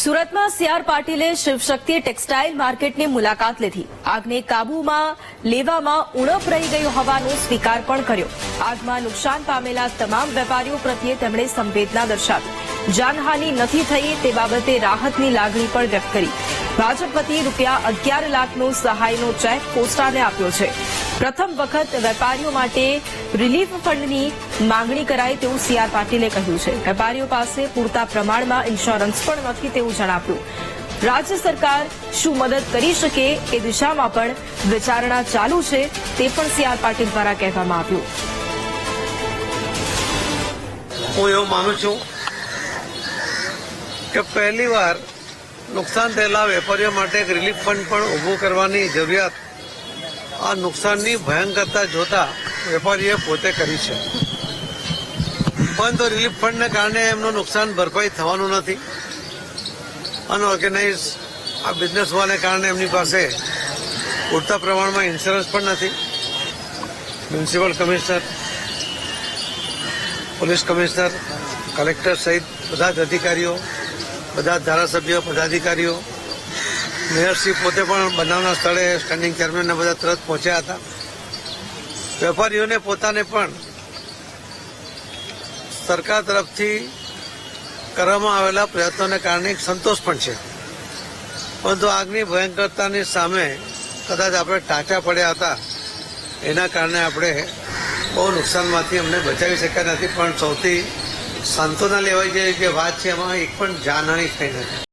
સુરતમાં સીઆર પાટીલે શિવશક્તિ ટેક્સટાઇલ માર્કેટની મુલાકાત લીધી. આગને કાબૂમાં લેવામાં ઉણપ રહી ગઈ હોવાનો સ્વીકાર પણ કર્યો. આગમાં નુકસાન પામેલા તમામ વેપારીઓ પ્રત્યે તેમણે સંવેદના દર્શાવી. જાનહાનિ નથી થઈ તે બાબતે રાહતની લાગણી પણ વ્યક્ત કરી. ભાજપ વતી ₹11 લાખનો સહાયનો ચેક પોસ્ટાને આપ્યો છે. પ્રથમ વખત વેપારીઓ માટે રિલીફ ફંડની માંગણી કરાય તેવું સીઆર પાટીલે કહ્યું છે. વેપારીઓ પાસે પૂરતા પ્રમાણમાં ઇન્સ્યોરન્સ પણ નથી તેવું જણાવ્યું. રાજ્ય સરકાર શું મદદ કરી શકે એ દિશામાં પણ વિચારણા ચાલુ છે તે પણ સીઆર પાટીલ દ્વારા કહેવામાં આવ્યું. હું એવું માનું છું કે પહેલીવાર નુકસાન થયેલા વેપારીઓ માટે એક રિલીફ ફંડ પણ ઉભું કરવાની જરૂરિયાત આ નુકસાનની ભયંકરતા જોતા વેપારીએ પોતે કરી છે. પરંતુ રિલીફ ફંડને કારણે એમનું નુકસાન ભરપાઈ થવાનું નથી. અનઓર્ગેનાઇઝ આ બિઝનેસ હોવાને કારણે એમની પાસે પૂરતા પ્રમાણમાં ઇન્સ્યોરન્સ પણ નથી. Municipal commissioner, police commissioner, collector સહિત બધા જ અધિકારીઓ, બધા ધારાસભ્યો, પદાધિકારીઓ, મેયરશ્રી પોતે પણ બનાવના સ્થળે સ્ટેન્ડિંગ ચેરમેનને બધા તરત પહોંચ્યા હતા. વેપારીઓને પોતાને પણ સરકાર તરફથી કરવામાં આવેલા પ્રયત્નોને કારણે એક સંતોષ પણ છે. પરંતુ આગની ભયંકરતાની સામે કદાચ આપણે ટાંચા પડ્યા હતા, એના કારણે આપણે બહુ નુકસાનમાંથી અમને બચાવી શક્યા નથી. પણ સૌથી સાંત્વના લેવાઈ જેવી જે વાત છે એમાં એક પણ જાનહાનિ થઈ નથી.